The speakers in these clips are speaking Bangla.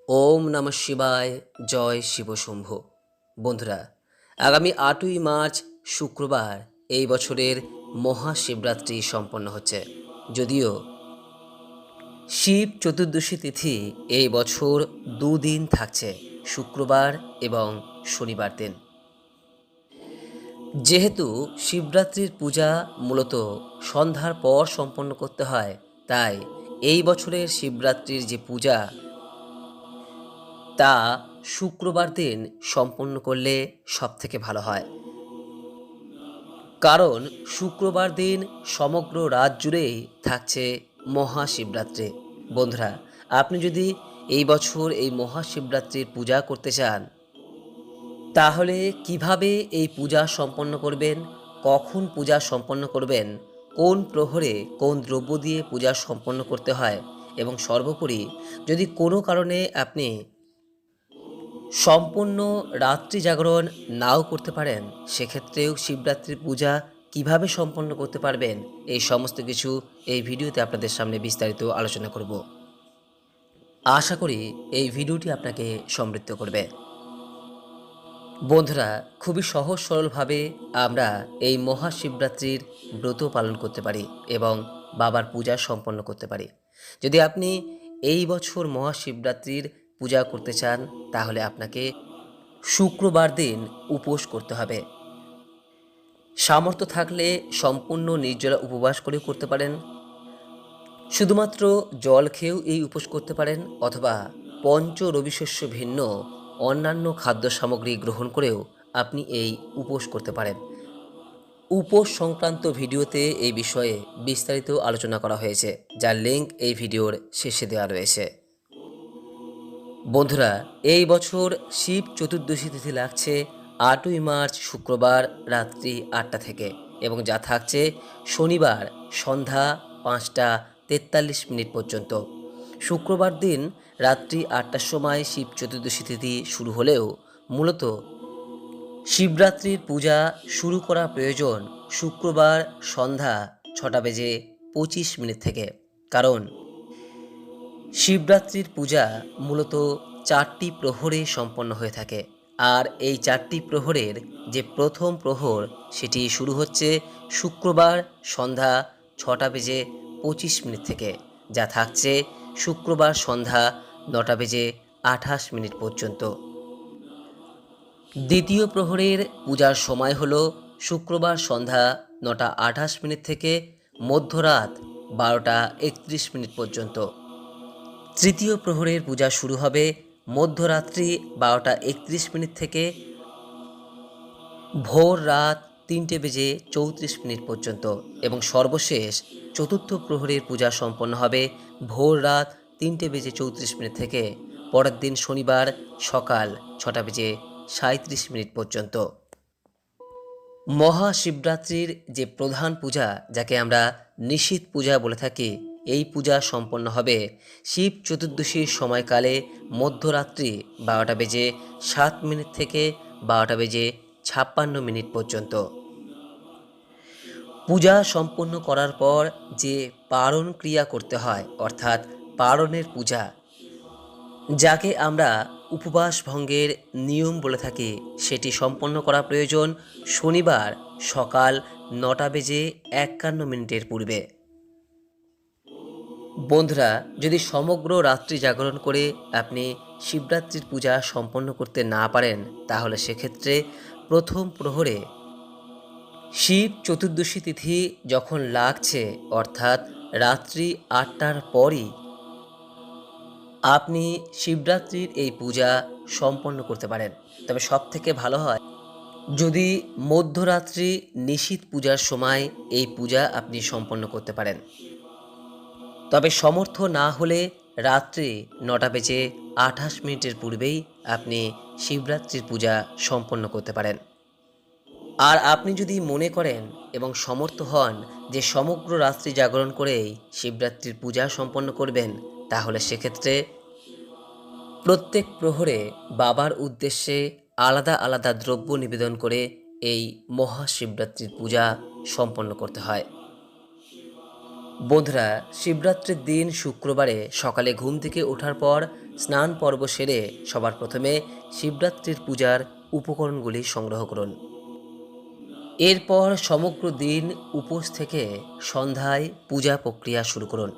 ওম নমঃ শিবায়। জয় শিবশম্ভু। বন্ধুরা, আগামী 8ই মার্চ শুক্রবার এই বছরের মহাশিবরাত্রি সম্পন্ন হচ্ছে। যদিও শিব চতুর্দশী তিথি এই বছর দুদিন থাকছে, শুক্রবার এবং শনিবার দিন। যেহেতু শিবরাত্রির পূজা মূলত সন্ধ্যার পর সম্পন্ন করতে হয়, তাই এই বছরের শিবরাত্রির যে পূজা তা শুক্রবার দিন সম্পন্ন করলে সবথেকে ভালো হয়। কারণ শুক্রবার দিন সমগ্র রাত জুড়েই থাকছে মহাশিবরাত্রি। বন্ধুরা, আপনি যদি এই বছর এই মহাশিবরাত্রির পূজা করতে চান, তাহলে কিভাবে এই পূজা সম্পন্ন করবেন, কখন পূজা সম্পন্ন করবেন, কোন প্রহরে কোন দ্রব্য দিয়ে পূজা সম্পন্ন করতে হয়, এবং সর্বোপরি যদি কোনো কারণে আপনি সম্পূর্ণ রাত্রি জাগরণ নাও করতে পারেন, সেক্ষেত্রেও শিবরাত্রির পূজা কিভাবে সম্পন্ন করতে পারবেন, এই সমস্ত কিছু এই ভিডিওতে আপনাদের সামনে বিস্তারিত আলোচনা করব। আশা করি এই ভিডিওটি আপনাকে সমৃদ্ধ করবে। বন্ধুরা, খুবই সহজ সরলভাবে আমরা এই মহাশিবরাত্রির ব্রত পালন করতে পারি এবং বাবার পূজা সম্পন্ন করতে পারি। যদি আপনি এই বছর মহাশিবরাত্রির পূজা করতে চান, তাহলে আপনাকে শুক্রবার দিন উপোস করতে হবে। সামর্থ্য থাকলে সম্পূর্ণ নির্জলা উপবাস করেও করতে পারেন, শুধুমাত্র জল খেয়েও এই উপোস করতে পারেন, অথবা পঞ্চ রবিশস্য ভিন্ন অন্যান্য খাদ্য সামগ্রী গ্রহণ করেও আপনি এই উপোস করতে পারেন। উপোস সংক্রান্ত ভিডিওতে এই বিষয়ে বিস্তারিত আলোচনা করা হয়েছে, যার লিঙ্ক এই ভিডিওর শেষে দেওয়া রয়েছে। বন্ধুরা, এই বছর শিব চতুর্দশী তিথি লাগছে 8ই মার্চ শুক্রবার রাত্রি 8টা থেকে, এবং যা থাকছে শনিবার সন্ধ্যা 5টা 43 মিনিট পর্যন্ত। শুক্রবার দিন রাত্রি 8টার সময় শিব চতুর্দশী তিথি শুরু হলেও মূলত শিবরাত্রির পূজা শুরু করা প্রয়োজন শুক্রবার সন্ধ্যা 6টা 25 মিনিট থেকে। কারণ শিবরাত্রির পূজা মূলত 4টি প্রহরে সম্পন্ন হয়ে থাকে, আর এই 4টি প্রহরের যে প্রথম প্রহর সেটি শুরু হচ্ছে শুক্রবার সন্ধ্যা 6টা 25 মিনিট থেকে, যা থাকছে শুক্রবার সন্ধ্যা 9টা 28 মিনিট পর্যন্ত। দ্বিতীয় প্রহরের পূজার সময় হল শুক্রবার সন্ধ্যা 9টা 28 মিনিট থেকে মধ্যরাত 12টা 31 মিনিট পর্যন্ত। তৃতীয় প্রহরের পূজা শুরু হবে মধ্যরাত্রি 12টা 31 মিনিট থেকে ভোর রাত 3টে 34 মিনিট পর্যন্ত, এবং সর্বশেষ চতুর্থ প্রহরের পূজা সম্পন্ন হবে ভোর রাত 3টে 34 মিনিট থেকে পরের দিন শনিবার সকাল 6টা 37 মিনিট পর্যন্ত। মহাশিবরাত্রির যে প্রধান পূজা, যাকে আমরা নিশীথ পূজা বলে থাকি, এই পূজা সম্পন্ন হবে শিব চতুর্দশীর সময়কালে মধ্যরাত্রি 12টা 7 মিনিট থেকে 12টা 56 মিনিট পর্যন্ত। পূজা সম্পন্ন করার পর যে পারণ ক্রিয়া করতে হয়, অর্থাৎ পারণের পূজা, যাকে আমরা উপবাস ভঙ্গের নিয়ম বলে থাকি, সেটি সম্পন্ন করা প্রয়োজন শনিবার সকাল 9টা 51 মিনিটের পূর্বে। বন্ধুরা, যদি সমগ্র রাত্রি জাগরণ করে আপনি শিবরাত্রির পূজা সম্পন্ন করতে না পারেন, তাহলে সেক্ষেত্রে প্রথম প্রহরে শিব চতুর্দশী তিথি যখন লাগছে, অর্থাৎ রাত্রি 8টার পরই আপনি শিবরাত্রির এই পূজা সম্পন্ন করতে পারেন। তবে সবথেকে ভালো হয় যদি মধ্যরাত্রি নিশীথ পূজার সময় এই পূজা আপনি সম্পন্ন করতে পারেন। তবে সমর্থ না হলে রাত্রি 9টা 28 মিনিটের পূর্বেই আপনি শিবরাত্রির পূজা সম্পন্ন করতে পারেন। আর আপনি যদি মনে করেন এবং সমর্থ হন যে সমগ্র রাত্রি জাগরণ করেই শিবরাত্রির পূজা সম্পন্ন করবেন, তাহলে সেক্ষেত্রে প্রত্যেক প্রহরে বাবার উদ্দেশ্যে আলাদা আলাদা দ্রব্য নিবেদন করে এই মহাশিবরাত্রির পূজা সম্পন্ন করতে হয়। বন্ধুরা, শিবরাত্রির দিন শুক্রবারে সকালে ঘুম থেকে ওঠার পর স্নান পর্ব সেরে সবার প্রথমে শিবরাত্রির পূজার উপকরণগুলি সংগ্রহ করুন। এরপর সমগ্র দিন উপোস থেকে সন্ধ্যায় পূজা প্রক্রিয়া শুরু করুন।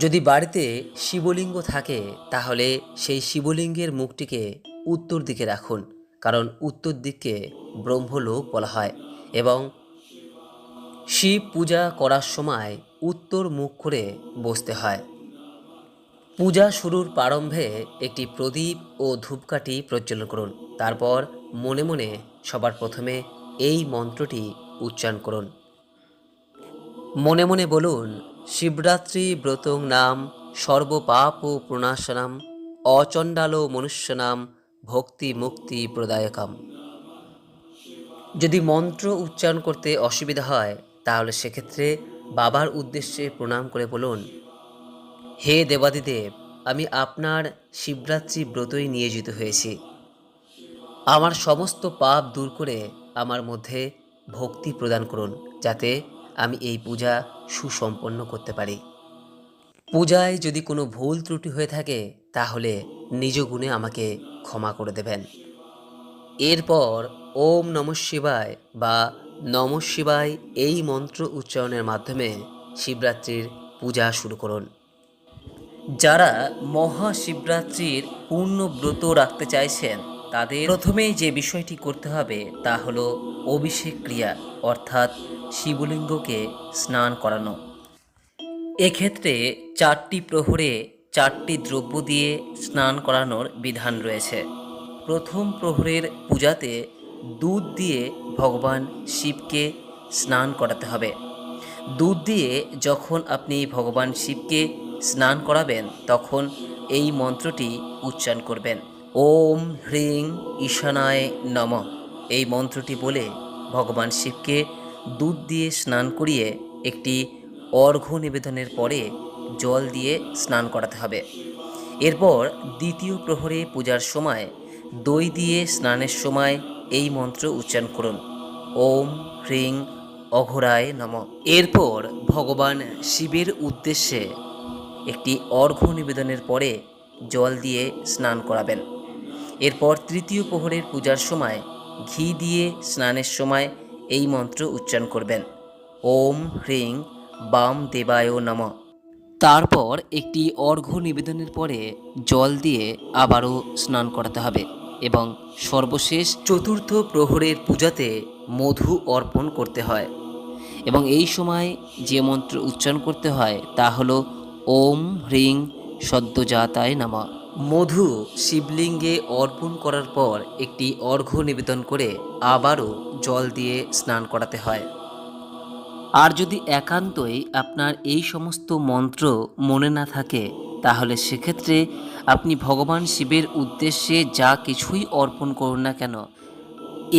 যদি বাড়িতে শিবলিঙ্গ থাকে তাহলে সেই শিবলিঙ্গের মুখটিকে উত্তর দিকে রাখুন, কারণ উত্তর দিককে ব্রহ্মলোক বলা হয় এবং শিব পূজা করার সময় উত্তর মুখ করে বসতে হয়। পূজা শুরুর প্রারম্ভে একটি প্রদীপ ও ধূপকাঠি প্রজ্বলন করুন। তারপর মনে মনে সবার প্রথমে এই মন্ত্রটি উচ্চারণ করুন। মনে মনে বলুন, শিবরাত্রি ব্রতং নাম সর্বপাপ প্রণাশনাম অচণ্ডালো মনুষ্যনাম ভক্তি মুক্তি প্রদায়কাম। যদি মন্ত্র উচ্চারণ করতে অসুবিধা হয় তাহলে সেক্ষেত্রে বাবার উদ্দেশ্যে প্রণাম করে বলুন, হে দেবাদিদেব, আমি আপনার শিবরাত্রি ব্রতই নিয়োজিত হয়েছি। আমার সমস্ত পাপ দূর করে আমার মধ্যে ভক্তি প্রদান করুন, যাতে আমি এই পূজা সুসম্পন্ন করতে পারি। পূজায় যদি কোনো ভুল ত্রুটি হয়ে থাকে তাহলে নিজ গুণে আমাকে ক্ষমা করে দেবেন। এরপর ওম নমঃ শিবায় বা নমঃ শিবায় এই মন্ত্র উচ্চারণের মাধ্যমে শিবরাত্রির পূজা শুরু করুন। যারা মহাশিবরাত্রির পূর্ণ ব্রত রাখতে চাইছেন তাদের প্রথমেই যে বিষয়টি করতে হবে তা হলো অভিষেক ক্রিয়া, অর্থাৎ শিবলিঙ্গকে স্নান করানো। এক্ষেত্রে 4টি প্রহরে 4টি দ্রব্য দিয়ে স্নান করানোর বিধান রয়েছে। প্রথম প্রহরের পূজাতে দুধ দিয়ে ভগবান শিবকে স্নান করাতে হবে। দুধ দিয়ে যখন আপনি ভগবান শিবকে স্নান করাবেন তখন এই মন্ত্রটি উচ্চারণ করবেন, ওম হ্রিং ঈশানায় নমঃ। এই মন্ত্রটি বলে ভগবান শিবকে দুধ দিয়ে স্নান করিয়ে একটি অর্ঘ্য নিবেদনের পরে জল দিয়ে স্নান করাতে হবে। এরপর দ্বিতীয় প্রহরে পূজার সময় দই দিয়ে স্নানের সময় এই মন্ত্র উচ্চারণ করুন, ওম হ্রিং অঘোরায় নমঃ। এরপর ভগবান শিবের উদ্দেশ্যে একটি অর্ঘ্য নিবেদনের পরে জল দিয়ে স্নান করাবেন। এরপর তৃতীয় প্রহরের পূজার সময় ঘি দিয়ে স্নানের সময় এই মন্ত্র উচ্চারণ করবেন, ওম হ্রিং বাম দেবায় নমঃ। তারপর একটি অর্ঘ্য নিবেদনের পরে জল দিয়ে আবারও স্নান করাতে হবে এবং সর্বশেষ চতুর্থ প্রহরের পূজাতে মধু অর্পণ করতে হয় এবং এই সময় যে মন্ত্র উচ্চারণ করতে হয় তা হলো ওম হ্রিং সদ্যজাতায় নমঃ। মধু শিবলিঙ্গে অর্পণ করার পর একটি অর্ঘ্য নিবেদন করে আবারও জল দিয়ে স্নান করাতে হয়। আর যদি একান্তই আপনার এই সমস্ত মন্ত্র মনে না থাকে তাহলে সেক্ষেত্রে আপনি ভগবান শিবের উদ্দেশ্যে যা কিছুই অর্পণ করুন না কেন,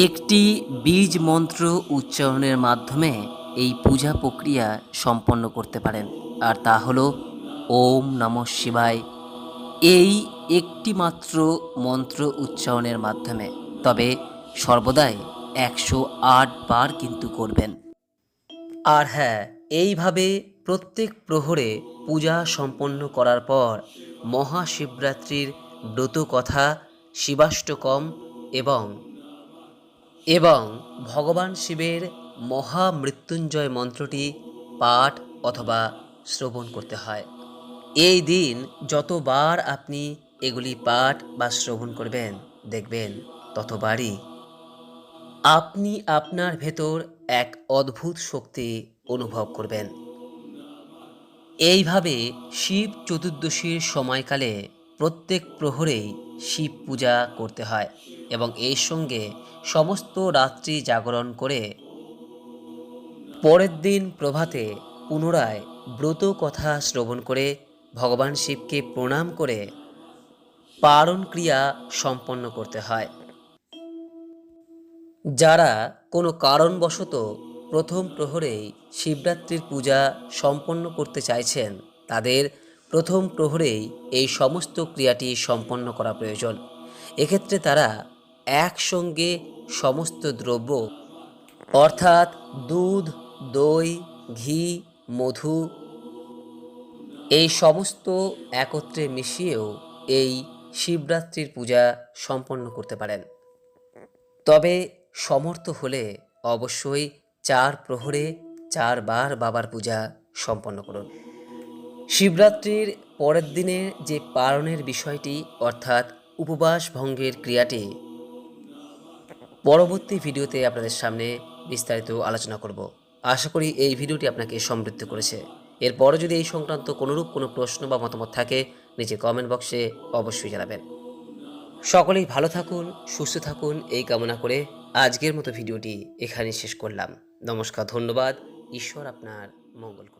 একটি বীজ মন্ত্র উচ্চারণের মাধ্যমে এই পূজা প্রক্রিয়া সম্পন্ন করতে পারেন, আর তা হলো ওম নমঃ শিবায়। এই একটি মাত্র মন্ত্র উচ্চারণের মাধ্যমে, তবে সর্বদাই 108 বার কিন্তু করবেন। আর হ্যাঁ, এইভাবে প্রত্যেক প্রহরে পূজা সম্পন্ন করার পর মহাশিবরাত্রির ব্রত কথা, শিবাষ্টকম এবং এবং ভগবান শিবের মহামৃত্যুঞ্জয় মন্ত্রটি পাঠ অথবা শ্রবণ করতে হয়। এই দিন যতবার আপনি এগুলি পাঠ বা শ্রবণ করবেন দেখবেন ততবারই আপনি আপনার ভেতর এক অদ্ভুত শক্তি অনুভব করবেন। এইভাবে শিব চতুর্দশীর সময়কালে প্রত্যেক প্রহরেই শিব পূজা করতে হয় এবং এর সঙ্গে সমস্ত রাত্রি জাগরণ করে পরের দিন প্রভাতে পুনরায় ব্রত কথা শ্রবণ করে ভগবান শিবকে প্রণাম করে পারণ ক্রিয়া সম্পন্ন করতে হয়। যারা কোনো কারণবশত প্রথম প্রহরেই শিবরাত্রির পূজা সম্পন্ন করতে চাইছেন তাদের প্রথম প্রহরেই এই সমস্ত ক্রিয়াটি সম্পন্ন করা প্রয়োজন। এক্ষেত্রে তারা একসঙ্গে সমস্ত দ্রব্য অর্থাৎ দুধ, দই, ঘি, মধু এই সমস্ত একত্রে মিশিয়েও এই শিবরাত্রির পূজা সম্পন্ন করতে পারেন। তবে সমর্থ হলে অবশ্যই 4 প্রহরে 4 বার বাবার পূজা সম্পন্ন করুন। শিবরাত্রির পরের দিনের যে পালনের বিষয়টি অর্থাৎ উপবাস ভঙ্গের ক্রিয়াটি পরবর্তী ভিডিওতে আপনাদের সামনে বিস্তারিত আলোচনা করব। আশা করি এই ভিডিওটি আপনাকে সমৃদ্ধ করেছে। এরপরও যদি এই সংক্রান্ত কোনোরূপ কোনো প্রশ্ন বা মতামত থাকে নিচে কমেন্ট বক্সে অবশ্যই জানাবেন। সকলেই ভালো থাকুন, সুস্থ থাকুন এই কামনা করে আজকের মতো ভিডিওটি এখানেই শেষ করলাম। নমস্কার, ধন্যবাদ। ঈশ্বর আপনার মঙ্গল করুন।